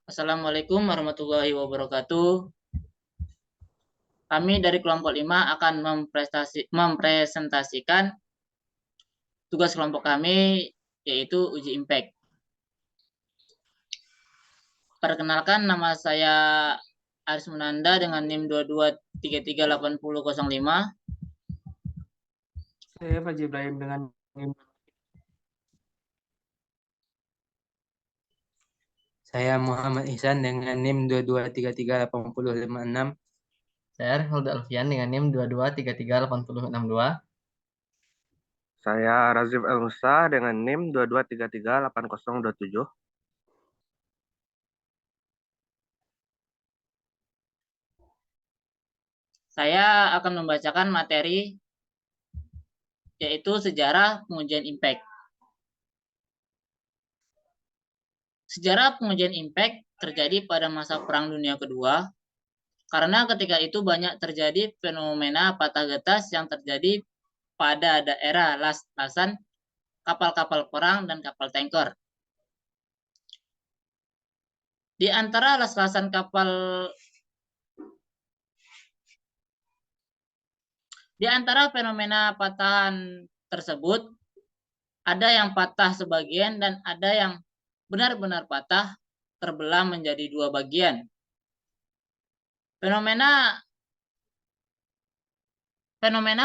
Assalamualaikum warahmatullahi wabarakatuh. Kami dari kelompok 5 akan mempresentasikan tugas kelompok kami, yaitu uji impact. Perkenalkan, nama saya Aris Munanda dengan NIM 22338005. Saya Faji Ibrahim dengan NIM. Saya Muhammad Ihsan dengan NIM 22338056. Saya Rizalda Alfian dengan NIM 22338062. Saya Razif El Musa dengan NIM 22338027. Saya akan membacakan materi, yaitu sejarah pengujian impact. Sejarah pengujian impact terjadi pada masa Perang Dunia Kedua, karena ketika itu banyak terjadi fenomena patah getas yang terjadi pada daerah las-lasan kapal-kapal perang dan kapal tanker. Di antara las-lasan kapal Di antara fenomena patahan tersebut, ada yang patah sebagian dan ada yang benar-benar patah, terbelah menjadi dua bagian. Fenomena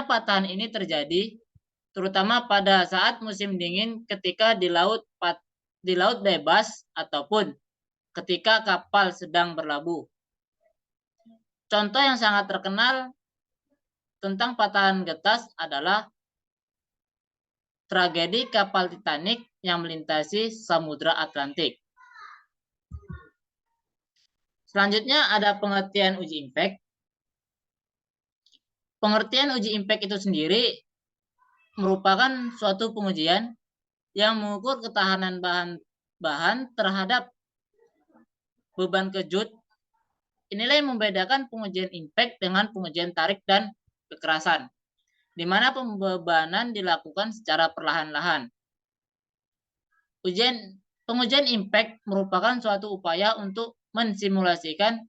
patahan ini terjadi terutama pada saat musim dingin ketika di laut bebas ataupun ketika kapal sedang berlabuh. Contoh yang sangat terkenal tentang patahan getas adalah tragedi kapal Titanic yang melintasi Samudra Atlantik. Selanjutnya ada pengertian uji impact. Pengertian uji impact itu sendiri merupakan suatu pengujian yang mengukur ketahanan bahan terhadap beban kejut. Inilah yang membedakan pengujian impact dengan pengujian tarik dan kekerasan, di mana pembebanan dilakukan secara perlahan-lahan. Pengujian impact merupakan suatu upaya untuk mensimulasikan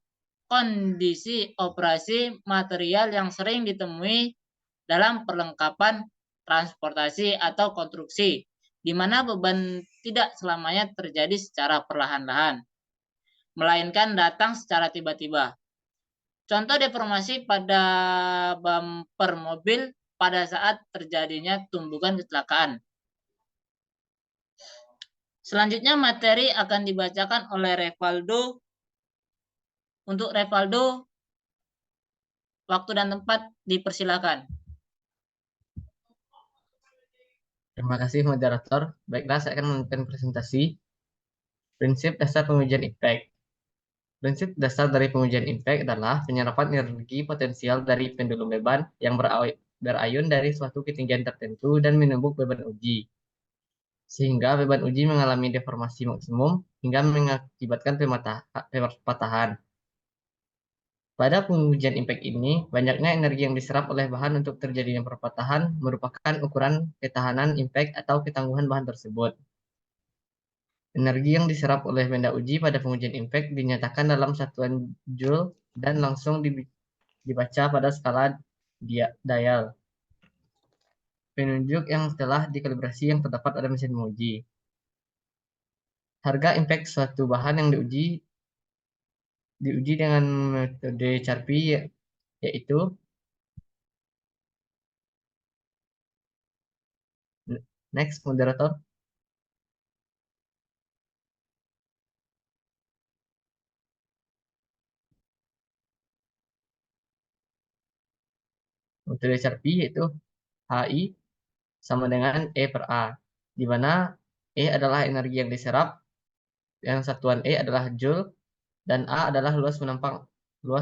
kondisi operasi material yang sering ditemui dalam perlengkapan transportasi atau konstruksi, di mana beban tidak selamanya terjadi secara perlahan-lahan, melainkan datang secara tiba-tiba. Contoh deformasi pada bumper mobil pada saat terjadinya tumbukan kecelakaan. Selanjutnya materi akan dibacakan oleh Revaldo. Untuk Revaldo, waktu dan tempat dipersilakan. Terima kasih moderator. Baiklah, saya akan memberikan presentasi prinsip dasar pengujian impact. Prinsip dasar dari pengujian impact adalah penyerapan energi potensial dari pendulum beban yang berayun dari suatu ketinggian tertentu dan menumbuk beban uji, sehingga beban uji mengalami deformasi maksimum hingga mengakibatkan patahan. Pada pengujian impact ini, banyaknya energi yang diserap oleh bahan untuk terjadinya perpatahan merupakan ukuran ketahanan impact atau ketangguhan bahan tersebut. Energi yang diserap oleh benda uji pada pengujian impact dinyatakan dalam satuan joule dan langsung dibaca pada skala dial. Penunjuk yang telah dikalibrasi yang terdapat pada mesin menguji. Harga impact suatu bahan yang diuji dengan metode Charpy, yaitu next moderator. Metode Charpy yaitu HI sama dengan E per A, di mana E adalah energi yang diserap, yang satuan E adalah joule, dan A adalah luas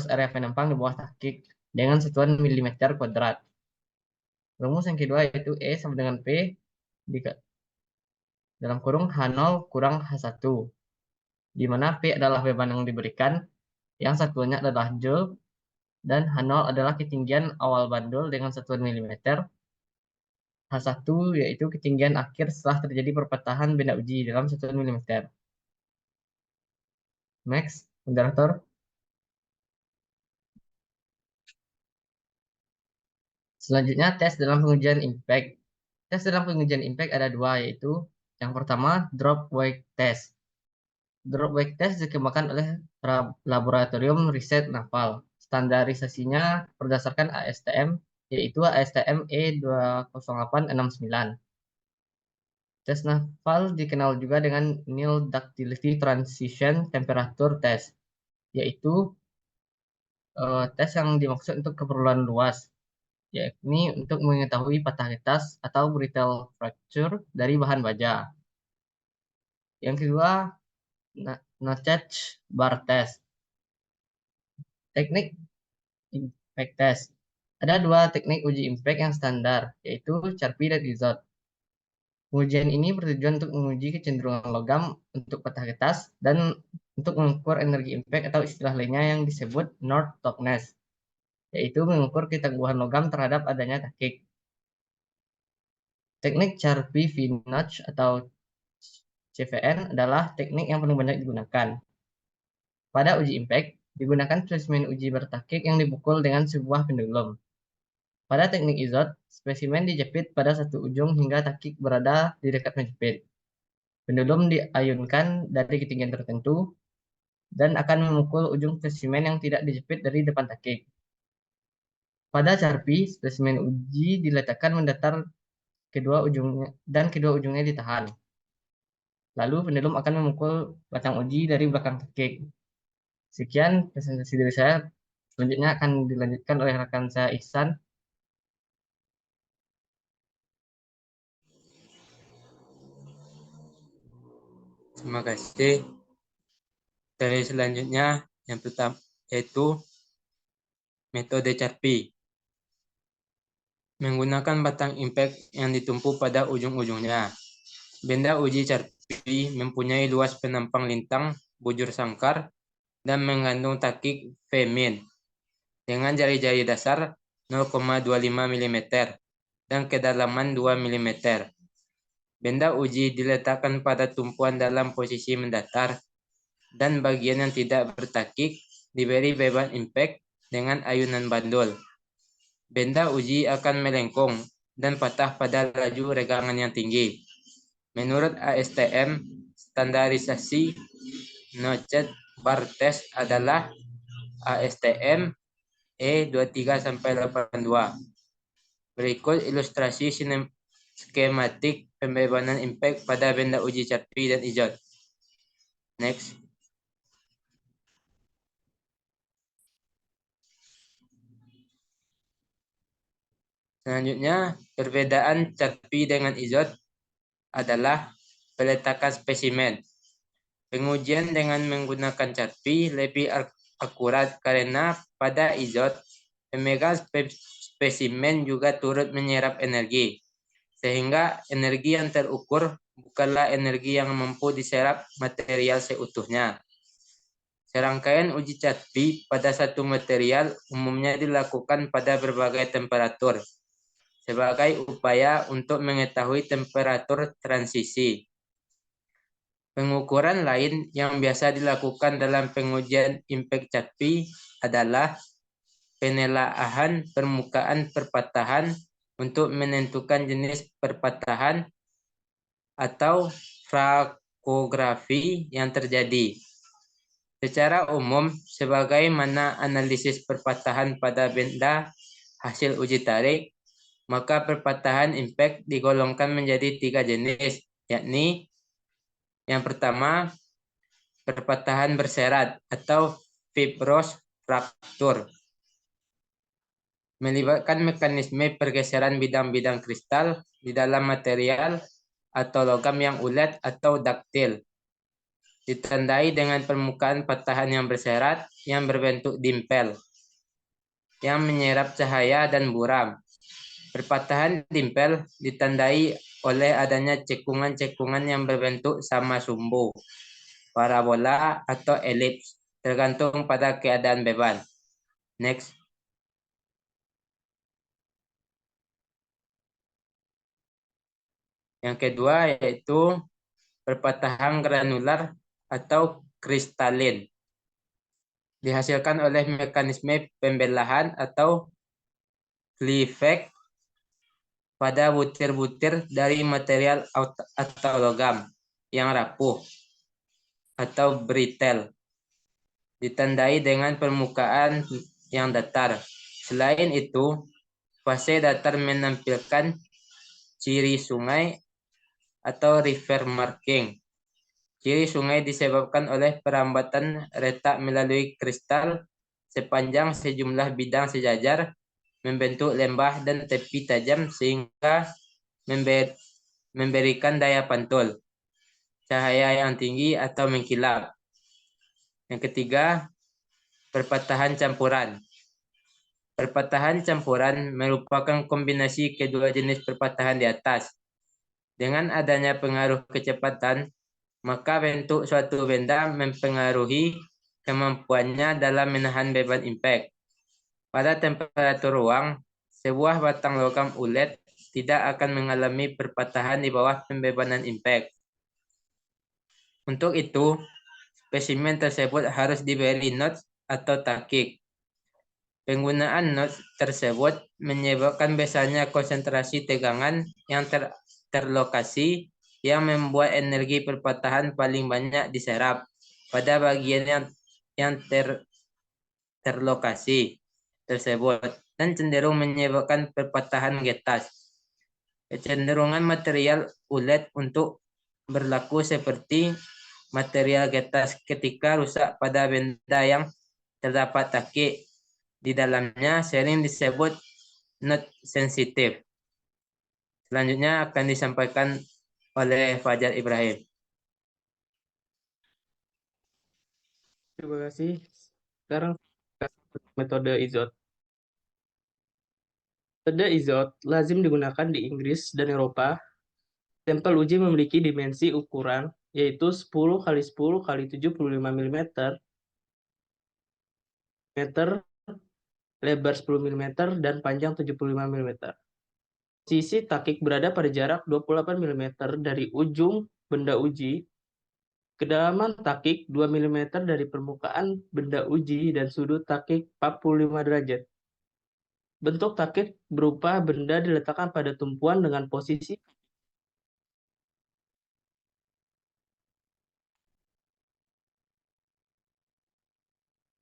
area penampang di bawah tahqiq dengan satuan milimeter kuadrat. Rumus yang kedua yaitu E sama dengan P dalam kurung H0 kurang H1, di mana P adalah beban yang diberikan, yang satuannya adalah joule, dan H0 adalah ketinggian awal bandul dengan satuan milimeter. H1 yaitu ketinggian akhir setelah terjadi perpatahan benda uji dalam satuan milimeter. Next, moderator. Selanjutnya, tes dalam pengujian impact. Tes dalam pengujian impact ada dua, yaitu yang pertama, drop weight test. Drop weight test dikembangkan oleh Laboratorium Riset Naval. Standarisasinya berdasarkan ASTM, yaitu ASTM E20869. Tes naval dikenal juga dengan Nil Ductility Transition Temperature Test, yaitu tes yang dimaksud untuk keperluan luas, yakni untuk mengetahui patah atau brittle fracture dari bahan baja. Yang kedua, Notch bar test. Teknik impact test. Ada dua teknik uji impact yang standar, yaitu Charpy dan Izot. Pengujian ini bertujuan untuk menguji kecenderungan logam untuk patah getas dan untuk mengukur energi impact atau istilah lainnya yang disebut North Toughness, yaitu mengukur ketangguhan logam terhadap adanya takik. Teknik Charpy V-Notch atau CVN adalah teknik yang paling banyak digunakan. Pada uji impact, digunakan spesimen uji bertakik yang dipukul dengan sebuah pendulum. Pada teknik Izot, spesimen dijepit pada satu ujung hingga takik berada di dekat menjepit. Pendulum diayunkan dari ketinggian tertentu dan akan memukul ujung spesimen yang tidak dijepit dari depan takik. Pada Charpy, spesimen uji diletakkan mendatar kedua ujungnya ditahan. Lalu pendulum akan memukul batang uji dari belakang takik. Sekian presentasi dari saya. Selanjutnya akan dilanjutkan oleh rekan saya Ihsan. Terima kasih. Dari selanjutnya yang pertama yaitu metode Charpy. Menggunakan batang impact yang ditumpu pada ujung-ujungnya. Benda uji Charpy mempunyai luas penampang lintang, bujur sangkar, dan mengandung takik V-min dengan jari-jari dasar 0,25 mm dan kedalaman 2 mm. Benda uji diletakkan pada tumpuan dalam posisi mendatar dan bagian yang tidak bertakik diberi beban impact dengan ayunan bandul. Benda uji akan melengkung dan patah pada laju regangan yang tinggi. Menurut ASTM, standarisasi notched bar test adalah ASTM E23-82. Berikut ilustrasi skematik pembebanan impact pada benda uji Charpy dan Izot. Next. Selanjutnya, perbedaan Charpy dengan Izot adalah peletakan spesimen. Pengujian dengan menggunakan Charpy lebih akurat karena pada Izot, pemegang spesimen juga turut menyerap energi, sehingga energi yang terukur bukanlah energi yang mampu diserap material seutuhnya. Serangkaian uji Charpy pada satu material umumnya dilakukan pada berbagai temperatur, sebagai upaya untuk mengetahui temperatur transisi. Pengukuran lain yang biasa dilakukan dalam pengujian impact Charpy adalah penelaahan permukaan perpatahan untuk menentukan jenis perpatahan atau frakografi yang terjadi. Secara umum, sebagaimana analisis perpatahan pada benda hasil uji tarik, maka perpatahan impact digolongkan menjadi 3 jenis, yakni yang pertama, perpatahan berserat atau fibrous fracture, melibatkan mekanisme pergeseran bidang-bidang kristal di dalam material atau logam yang ulet atau daktil, ditandai dengan permukaan patahan yang berserat yang berbentuk dimpel, yang menyerap cahaya dan buram. Perpatahan dimpel ditandai oleh adanya cekungan-cekungan yang berbentuk sama sumbu, parabola, atau elips, tergantung pada keadaan beban. Next. Yang kedua yaitu perpatahan granular atau kristalin. dihasilkan oleh mekanisme pembelahan atau cleavage pada butir-butir dari material atau logam yang rapuh atau brittle, ditandai dengan permukaan yang datar. Selain itu, fase datar menampilkan ciri sungai atau river marking. Ciri sungai disebabkan oleh perambatan retak melalui kristal sepanjang sejumlah bidang sejajar, membentuk lembah dan tepi tajam sehingga memberikan daya pantul, cahaya yang tinggi atau mengkilap. Yang ketiga, perpatahan campuran. Perpatahan campuran merupakan kombinasi kedua jenis perpatahan di atas. Dengan adanya pengaruh kecepatan, maka bentuk suatu benda mempengaruhi kemampuannya dalam menahan beban impact. Pada temperatur ruang, sebuah batang logam ulet tidak akan mengalami perpatahan di bawah pembebanan impact. Untuk itu, spesimen tersebut harus diberi notes atau takik. Penggunaan notes tersebut menyebabkan besarnya konsentrasi tegangan yang terlokasi yang membuat energi perpatahan paling banyak diserap pada bagian yang terlokasi tersebut dan cenderung menyebabkan perpatahan getas. Kecenderungan material ulet untuk berlaku seperti material getas ketika rusak pada benda yang terdapat takik di dalamnya sering disebut not sensitif. Selanjutnya akan disampaikan oleh Fajar Ibrahim. Terima kasih. Sekarang metode IZOT. Metode IZOT lazim digunakan di Inggris dan Eropa. Sampel uji memiliki dimensi ukuran yaitu 10 x 10 x 75 mm, lebar 10 mm, dan panjang 75 mm. Posisi takik berada pada jarak 28 mm dari ujung benda uji. Kedalaman takik 2 mm dari permukaan benda uji dan sudut takik 45 derajat. Bentuk takik berupa benda diletakkan pada tumpuan dengan posisi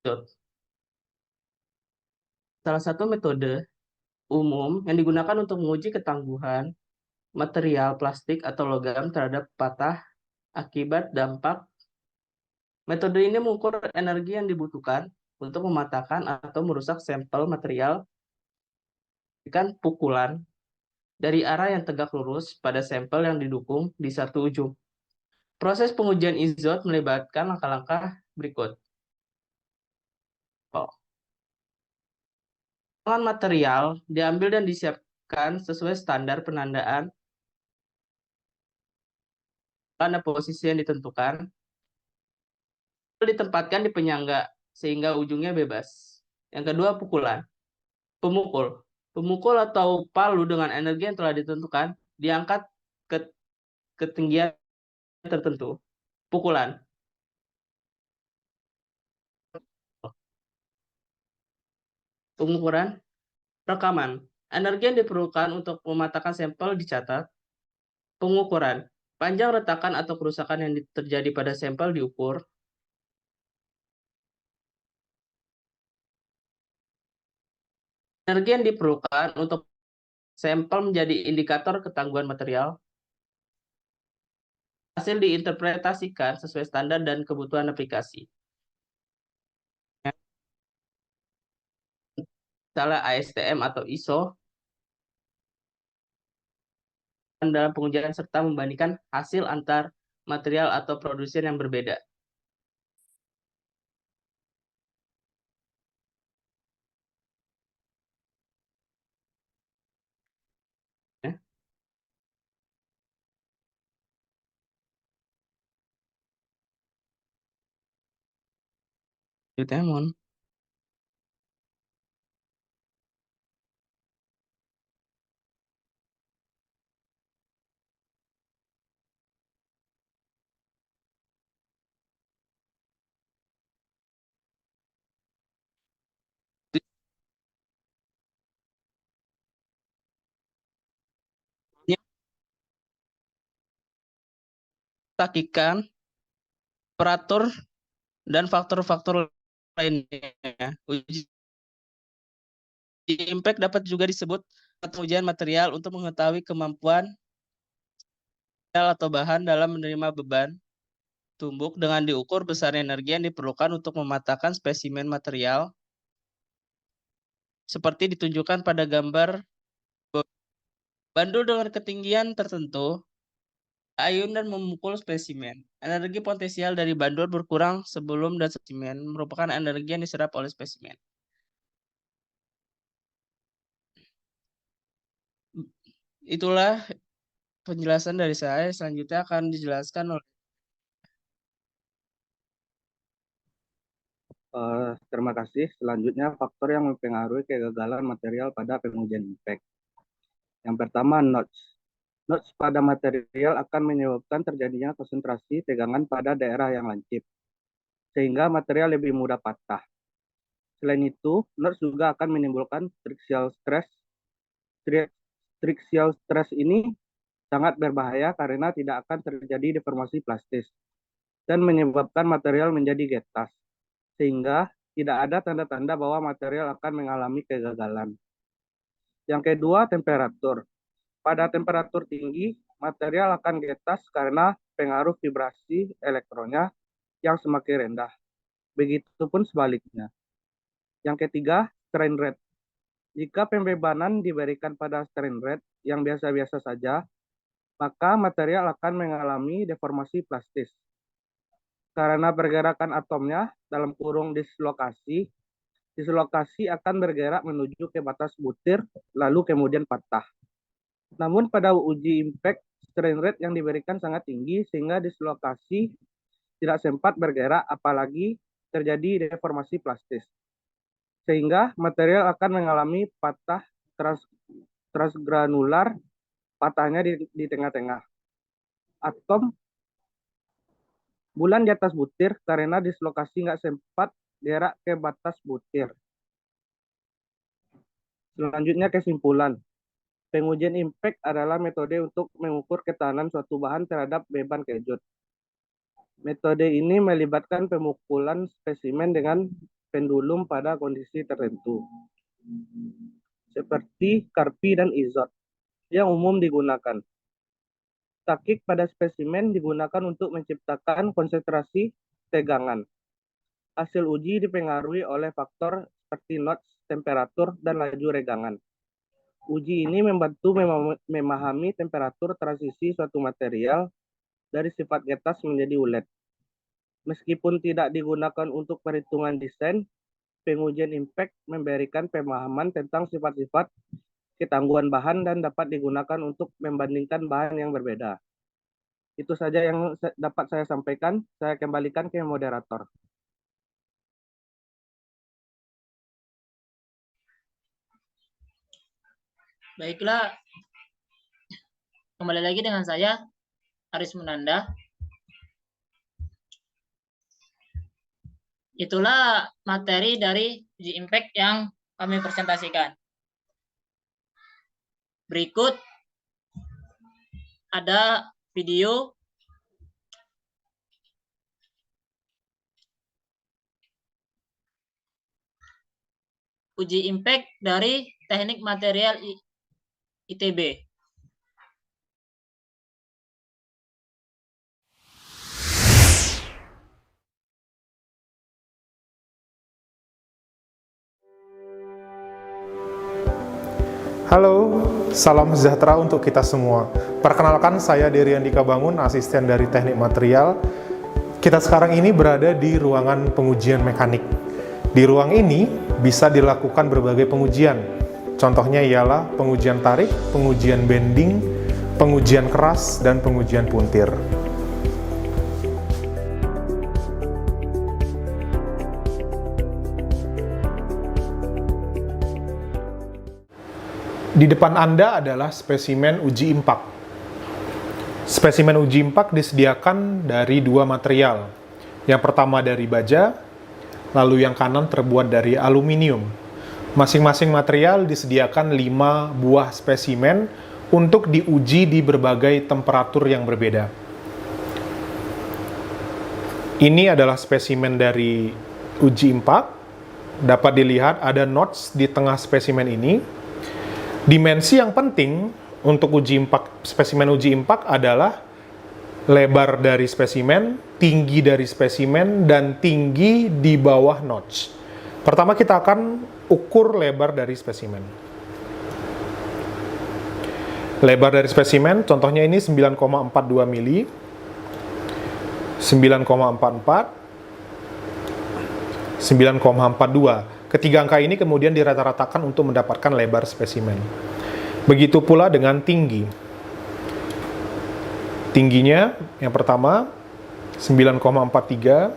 dot. Salah satu metode umum yang digunakan untuk menguji ketangguhan material plastik atau logam terhadap patah akibat dampak. Metode ini mengukur energi yang dibutuhkan untuk mematahkan atau merusak sampel material dengan pukulan dari arah yang tegak lurus pada sampel yang didukung di satu ujung. Proses pengujian IZOT melibatkan langkah-langkah berikut. Potongan material diambil dan disiapkan sesuai standar penandaan pada posisi yang ditentukan, ditempatkan di penyangga sehingga ujungnya bebas. Yang kedua, pukulan. Pemukul. Pemukul atau palu dengan energi yang telah ditentukan diangkat ke ketinggian tertentu. Pukulan. Pengukuran. Rekaman. Energi yang diperlukan untuk mematahkan sampel dicatat. Pengukuran. Panjang retakan atau kerusakan yang terjadi pada sampel diukur. Energi yang diperlukan untuk sampel menjadi indikator ketangguhan material. Hasil diinterpretasikan sesuai standar dan kebutuhan aplikasi. Misalnya ASTM atau ISO dalam pengujian serta membandingkan hasil antar material atau produsen yang berbeda. Ya. Yutemon. takikan, temperatur, dan faktor-faktor lainnya. Uji impact dapat juga disebut pengujian material untuk mengetahui kemampuan atau bahan dalam menerima beban tumbuk dengan diukur besar energi yang diperlukan untuk mematahkan spesimen material seperti ditunjukkan pada gambar bandul dengan ketinggian tertentu ayun dan memukul spesimen. Energi potensial dari bandul berkurang sebelum dan spesimen merupakan energi yang diserap oleh spesimen. Itulah penjelasan dari saya. Selanjutnya akan dijelaskan oleh Terima kasih. Selanjutnya, faktor yang mempengaruhi kegagalan material pada pengujian impact. Yang pertama, notch. Notch pada material akan menyebabkan terjadinya konsentrasi tegangan pada daerah yang lancip, sehingga material lebih mudah patah. Selain itu, notch juga akan menimbulkan trixial stress. Trixial stress ini sangat berbahaya karena tidak akan terjadi deformasi plastis dan menyebabkan material menjadi getas, sehingga tidak ada tanda-tanda bahwa material akan mengalami kegagalan. Yang kedua, temperatur. Pada temperatur tinggi, material akan getas karena pengaruh vibrasi elektronnya yang semakin rendah. Begitupun sebaliknya. Yang ketiga, strain rate. Jika pembebanan diberikan pada strain rate yang biasa-biasa saja, maka material akan mengalami deformasi plastis. Karena pergerakan atomnya dalam kurung dislokasi akan bergerak menuju ke batas butir, lalu kemudian patah. Namun pada uji impact, strain rate yang diberikan sangat tinggi sehingga dislokasi tidak sempat bergerak, apalagi terjadi deformasi plastis. Sehingga material akan mengalami patah transgranular, patahnya di tengah-tengah. Atom bulan di atas butir karena dislokasi nggak sempat gerak ke batas butir. Selanjutnya, kesimpulan. Pengujian impact adalah metode untuk mengukur ketahanan suatu bahan terhadap beban kejut. Metode ini melibatkan pemukulan spesimen dengan pendulum pada kondisi tertentu, seperti Karpi dan Izot, yang umum digunakan. Takik pada spesimen digunakan untuk menciptakan konsentrasi tegangan. Hasil uji dipengaruhi oleh faktor seperti notch, temperatur, dan laju regangan. Uji ini membantu memahami temperatur transisi suatu material dari sifat getas menjadi ulet. Meskipun tidak digunakan untuk perhitungan desain, pengujian impact memberikan pemahaman tentang sifat-sifat ketangguhan bahan dan dapat digunakan untuk membandingkan bahan yang berbeda. Itu saja yang dapat saya sampaikan. Saya kembalikan ke moderator. Baiklah, kembali lagi dengan saya, Aris Munanda. Itulah materi dari uji impact yang kami presentasikan. Berikut ada video uji impact dari teknik material ITB. Halo, salam sejahtera untuk kita semua. Perkenalkan, saya Dery Andika Bangun, asisten dari Teknik Material. Kita sekarang ini berada di ruangan pengujian mekanik. Di ruang ini bisa dilakukan berbagai pengujian. Contohnya ialah pengujian tarik, pengujian bending, pengujian keras, dan pengujian puntir. Di depan Anda adalah spesimen uji impact. Spesimen uji impact disediakan dari dua material. Yang pertama dari baja, lalu yang kanan terbuat dari aluminium. Masing-masing material disediakan 5 buah spesimen untuk diuji di berbagai temperatur yang berbeda. Ini adalah spesimen dari uji impak. Dapat dilihat ada notch di tengah spesimen ini. Dimensi yang penting untuk spesimen uji impak adalah lebar dari spesimen, tinggi dari spesimen, dan tinggi di bawah notch. Pertama kita akan ukur lebar dari spesimen. Lebar dari spesimen, contohnya ini 9,42 mili, 9,44, 9,42. Ketiga angka ini kemudian dirata-ratakan untuk mendapatkan lebar spesimen. Begitu pula dengan tinggi. Tingginya yang pertama 9,43,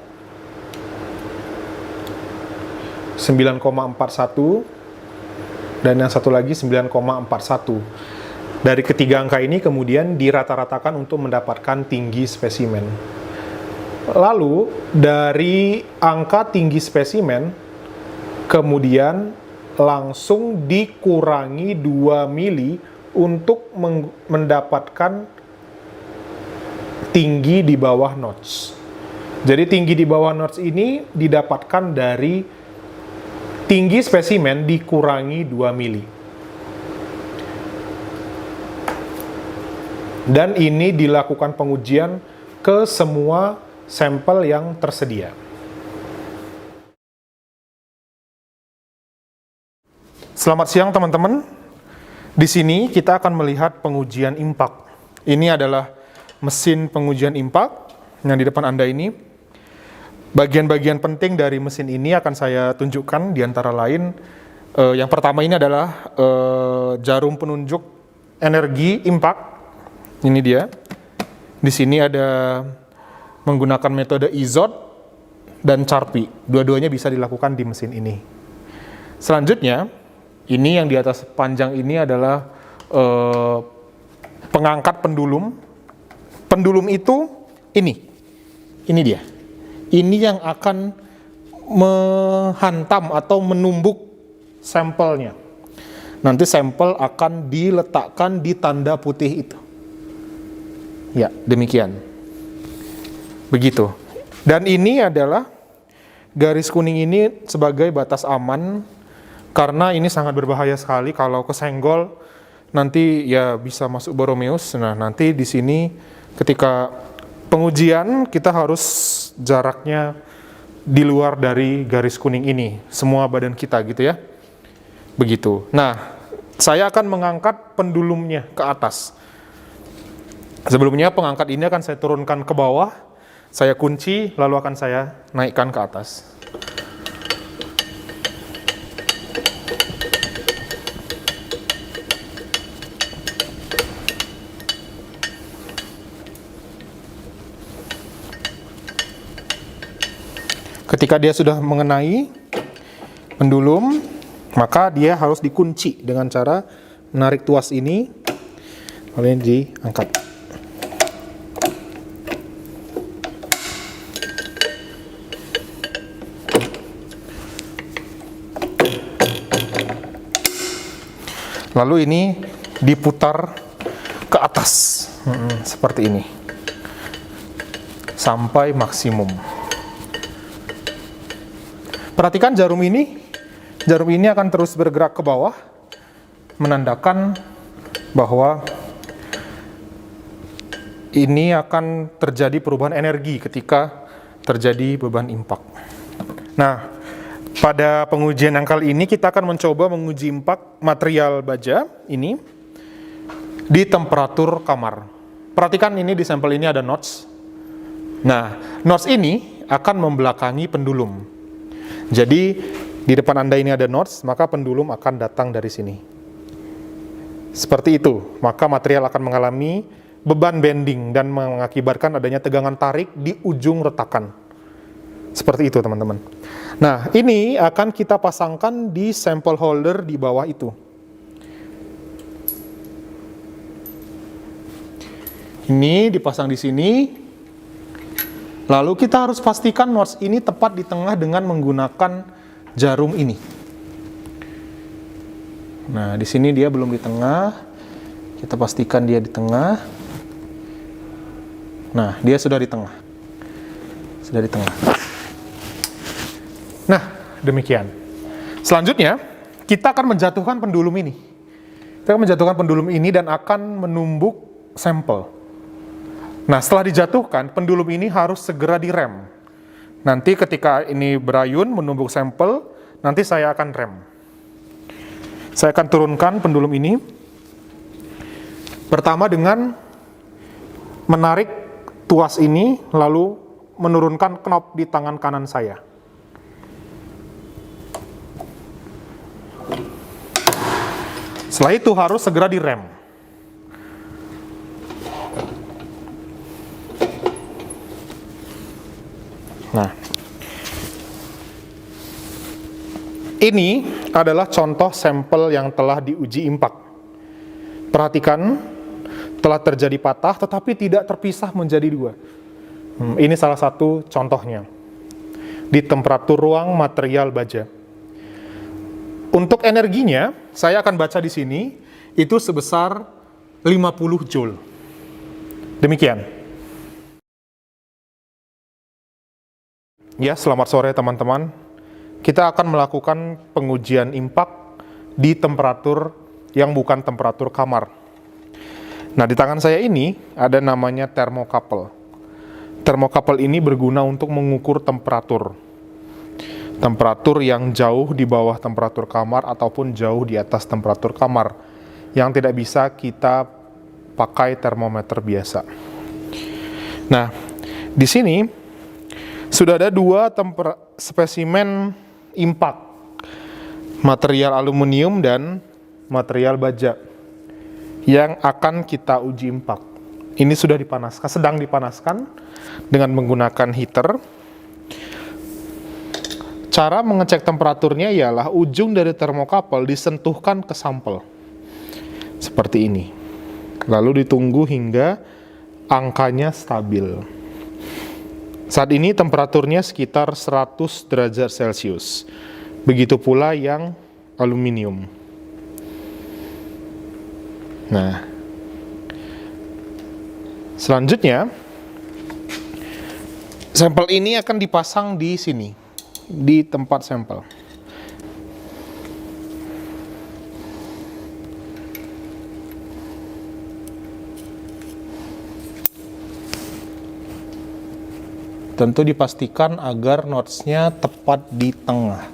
9,41, dan yang satu lagi 9,41. Dari ketiga angka ini kemudian dirata-ratakan untuk mendapatkan tinggi spesimen. Lalu dari angka tinggi spesimen kemudian langsung dikurangi 2 mili untuk mendapatkan tinggi di bawah notch. Jadi tinggi di bawah notch ini didapatkan dari tinggi spesimen dikurangi 2 mili. Dan ini dilakukan pengujian ke semua sampel yang tersedia. Selamat siang teman-teman. Di sini kita akan melihat pengujian impak. Ini adalah mesin pengujian impak yang di depan Anda ini. Bagian-bagian penting dari mesin ini akan saya tunjukkan, di antara lain yang pertama ini adalah jarum penunjuk energi impak. Ini dia. Di sini ada menggunakan metode IZOT dan Charpy. Dua-duanya bisa dilakukan di mesin ini. Selanjutnya, ini yang di atas panjang ini adalah pengangkat pendulum. Pendulum itu ini dia. Ini yang akan menghantam atau menumbuk sampelnya. Nanti sampel akan diletakkan di tanda putih itu. Ya, demikian. Begitu. Dan ini adalah garis kuning ini sebagai batas aman, karena ini sangat berbahaya sekali kalau kesenggol nanti ya bisa masuk Borromeus. Nah, nanti di sini ketika pengujian kita harus jaraknya di luar dari garis kuning ini, semua badan kita gitu ya. Begitu. Nah, saya akan mengangkat pendulumnya ke atas. Sebelumnya pengangkat ini akan saya turunkan ke bawah, saya kunci, lalu akan saya naikkan ke atas. Ketika dia sudah mengenai pendulum, maka dia harus dikunci dengan cara menarik tuas ini, lalu ini diangkat. Lalu ini diputar ke atas, seperti ini, sampai maksimum. Perhatikan jarum ini akan terus bergerak ke bawah, menandakan bahwa ini akan terjadi perubahan energi ketika terjadi beban impak. Nah, pada pengujian yang kali ini kita akan mencoba menguji impak material baja ini di temperatur kamar. Perhatikan ini di sampel ini ada notch. Nah, notch ini akan membelakangi pendulum. Jadi di depan Anda ini ada notch, maka pendulum akan datang dari sini. Seperti itu, maka material akan mengalami beban bending dan mengakibatkan adanya tegangan tarik di ujung retakan. Seperti itu teman-teman. Nah, ini akan kita pasangkan di sampel holder di bawah itu. Ini dipasang di sini. Lalu kita harus pastikan notch ini tepat di tengah dengan menggunakan jarum ini. Nah, di sini dia belum di tengah. Kita pastikan dia di tengah. Nah, dia sudah di tengah. sudah di tengah. Nah, demikian. Selanjutnya, kita akan menjatuhkan pendulum ini. Kita akan menjatuhkan pendulum ini dan akan menumbuk sampel. Nah, setelah dijatuhkan, pendulum ini harus segera direm. Nanti ketika ini berayun menumbuk sampel, nanti saya akan rem. Saya akan turunkan pendulum ini. Pertama dengan menarik tuas ini, lalu menurunkan knop di tangan kanan saya. Setelah itu harus segera direm. Nah, ini adalah contoh sampel yang telah diuji impact. Perhatikan, telah terjadi patah tetapi tidak terpisah menjadi dua. Ini salah satu contohnya. Di temperatur ruang material baja. Untuk energinya, saya akan baca di sini, itu sebesar 50 Joule. Demikian. Ya, selamat sore teman-teman. Kita akan melakukan pengujian impact di temperatur yang bukan temperatur kamar. Nah, di tangan saya ini ada namanya thermocouple. Thermocouple ini berguna untuk mengukur temperatur. Temperatur yang jauh di bawah temperatur kamar ataupun jauh di atas temperatur kamar yang tidak bisa kita pakai termometer biasa. Nah, di sini sudah ada dua spesimen impact, material aluminium dan material baja yang akan kita uji impact. Ini sudah dipanaskan, sedang dipanaskan dengan menggunakan heater. Cara mengecek temperaturnya ialah ujung dari thermocouple disentuhkan ke sampel. Seperti ini. Lalu ditunggu hingga angkanya stabil. Saat ini temperaturnya sekitar 100 derajat Celcius. Begitu pula yang aluminium. Nah, selanjutnya sampel ini akan dipasang di sini, di tempat sampel. Tentu dipastikan agar notch-nya tepat di tengah.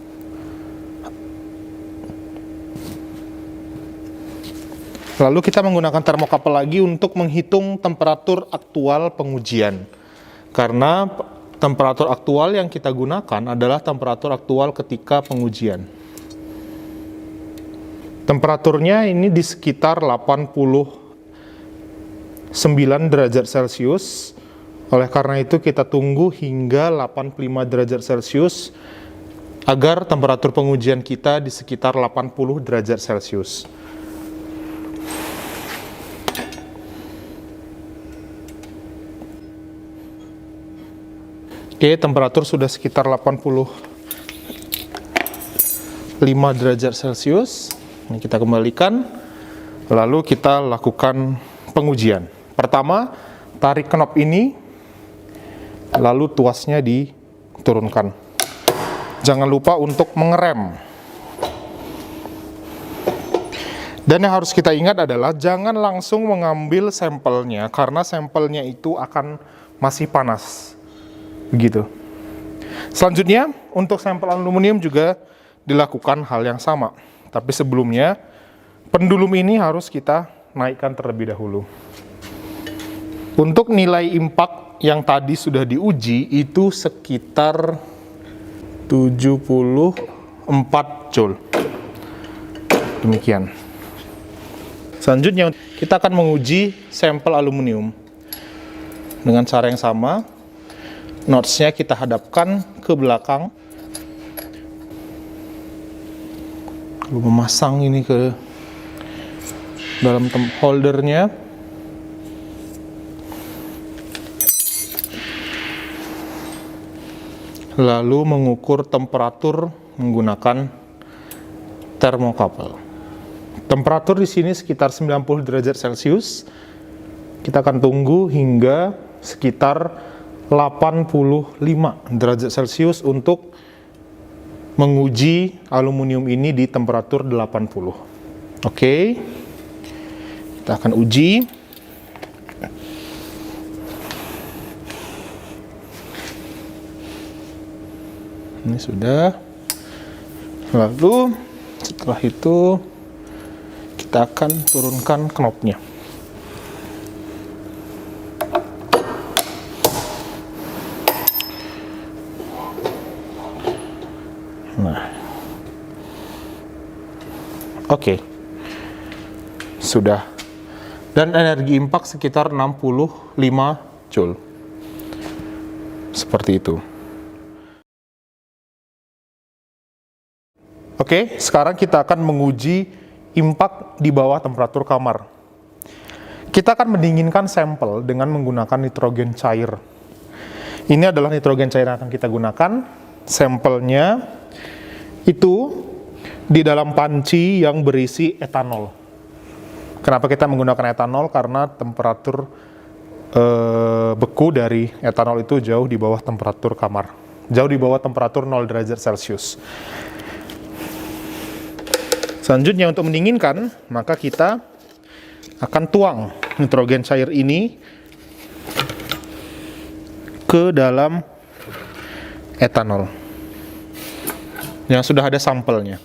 Lalu kita menggunakan thermocouple lagi untuk menghitung temperatur aktual pengujian. Karena temperatur aktual yang kita gunakan adalah temperatur aktual ketika pengujian. Temperaturnya ini di sekitar 89 derajat Celcius. Oleh karena itu kita tunggu hingga 85 derajat Celcius agar temperatur pengujian kita di sekitar 80 derajat Celcius. Oke, temperatur sudah sekitar 85 derajat Celcius. Ini kita kembalikan, lalu kita lakukan pengujian. Pertama, tarik knop ini, lalu tuasnya diturunkan. Jangan lupa untuk mengerem. Dan yang harus kita ingat adalah jangan langsung mengambil sampelnya, karena sampelnya itu akan masih panas. Begitu. Selanjutnya, untuk sampel aluminium juga dilakukan hal yang sama. Tapi sebelumnya, pendulum ini harus kita naikkan terlebih dahulu. Untuk nilai impact yang tadi sudah diuji, itu sekitar 74 Joule. Demikian. Selanjutnya, kita akan menguji sampel aluminium. Dengan cara yang sama, notch-nya kita hadapkan ke belakang. Lalu memasang ini ke dalam holdernya. Lalu mengukur temperatur menggunakan thermocouple. Temperatur di sini sekitar 90 derajat Celcius. Kita akan tunggu hingga sekitar derajat Celcius untuk menguji aluminium ini di temperatur 80. Oke. Kita akan uji. Ini sudah. Lalu setelah itu kita akan turunkan knopnya. Nah, oke, sudah. Dan energi impak sekitar 65 Joule. Seperti itu. Oke, sekarang kita akan menguji impak di bawah temperatur kamar. Kita akan mendinginkan sampel dengan menggunakan nitrogen cair. Ini adalah nitrogen cair yang akan kita gunakan. Sampelnya itu di dalam panci yang berisi etanol. Kenapa kita menggunakan etanol? Karena temperatur beku dari etanol itu jauh di bawah temperatur kamar. Jauh di bawah temperatur 0 derajat Celcius. Selanjutnya untuk mendinginkan, maka kita akan tuang nitrogen cair ini ke dalam etanol yang sudah ada sampelnya.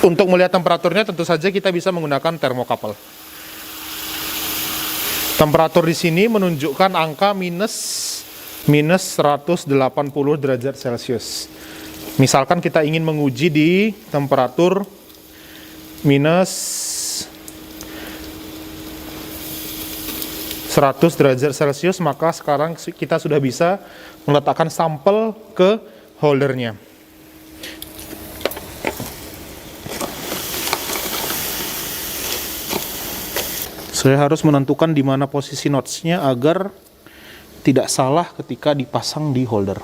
Untuk melihat temperaturnya tentu saja kita bisa menggunakan termokapel. Temperatur di sini menunjukkan angka minus 180 derajat Celcius. Misalkan kita ingin menguji di temperatur minus 100 derajat Celcius, maka sekarang kita sudah bisa meletakkan sampel ke holdernya. Saya harus menentukan di mana posisi notch-nya agar tidak salah ketika dipasang di holder.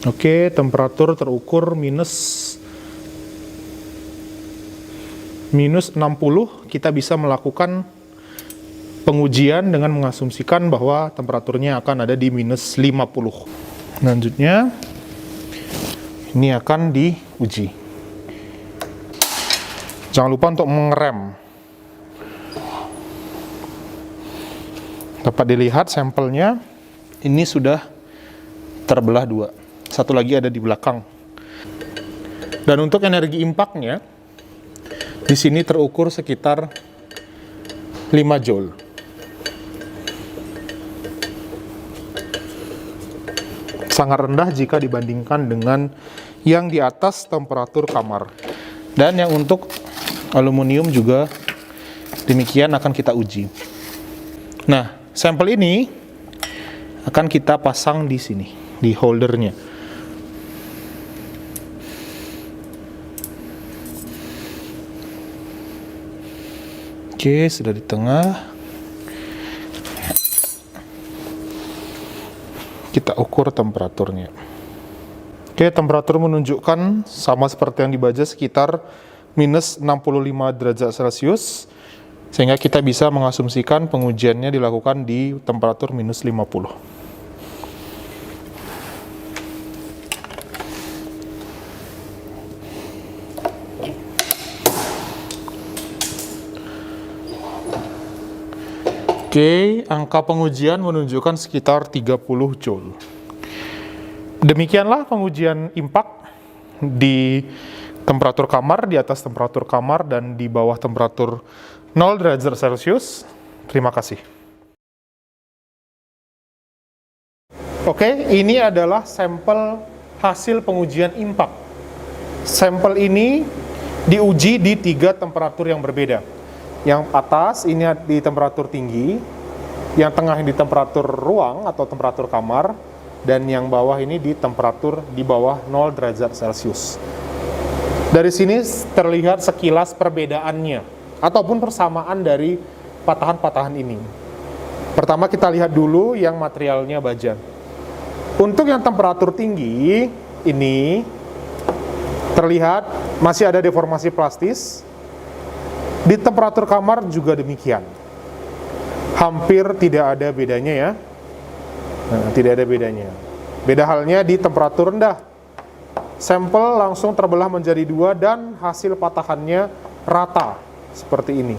Oke, temperatur terukur minus 60. Kita bisa melakukan pengujian dengan mengasumsikan bahwa temperaturnya akan ada di minus 50. Selanjutnya, ini akan diuji. Jangan lupa untuk mengerem. Dapat dilihat sampelnya, ini sudah terbelah dua. Satu lagi ada di belakang. Dan untuk energi impaknya, di sini terukur sekitar 5 Joule. Sangat rendah jika dibandingkan dengan yang di atas temperatur kamar. Dan yang untuk aluminium juga demikian akan kita uji. Nah, sampel ini akan kita pasang di sini, di holdernya. Oke, sudah di tengah. Kita ukur temperaturnya. Oke, temperatur menunjukkan sama seperti yang dibaca sekitar minus 65 derajat Celcius, sehingga kita bisa mengasumsikan pengujiannya dilakukan di temperatur minus 50. Oke, angka pengujian menunjukkan sekitar 30 Joule. Demikianlah pengujian impak di temperatur kamar, di atas temperatur kamar, dan di bawah temperatur 0 derajat Celcius. Terima kasih. Oke, ini adalah sampel hasil pengujian impak. Sampel ini diuji di 3 temperatur yang berbeda. Yang atas ini di temperatur tinggi, yang tengah di temperatur ruang atau temperatur kamar, dan yang bawah ini di temperatur di bawah 0 derajat Celcius. Dari sini terlihat sekilas perbedaannya ataupun persamaan dari patahan-patahan ini. Pertama kita lihat dulu yang materialnya baja. Untuk yang temperatur tinggi ini terlihat masih ada deformasi plastis. Di temperatur kamar juga demikian. Hampir tidak ada bedanya ya. Nah, tidak ada bedanya. Beda halnya di temperatur rendah. Sampel langsung terbelah menjadi dua dan hasil patahannya rata seperti ini.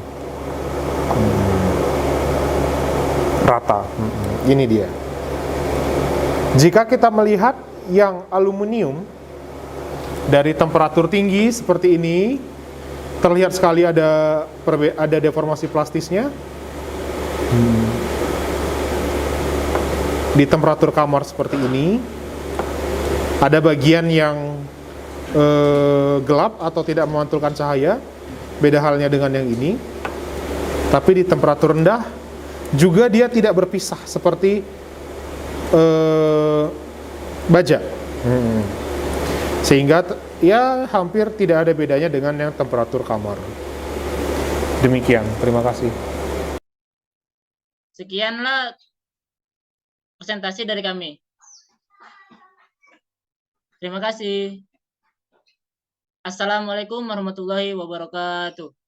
Rata. Ini dia. Jika kita melihat yang aluminium dari temperatur tinggi seperti ini, terlihat sekali ada deformasi plastisnya. Di temperatur kamar seperti ini, ada bagian yang gelap atau tidak memantulkan cahaya. Beda halnya dengan yang ini. Tapi di temperatur rendah juga dia tidak berpisah seperti baja. Sehingga ya hampir tidak ada bedanya dengan yang temperatur kamar. Demikian, terima kasih. Sekianlah presentasi dari kami. Terima kasih. Assalamualaikum warahmatullahi wabarakatuh.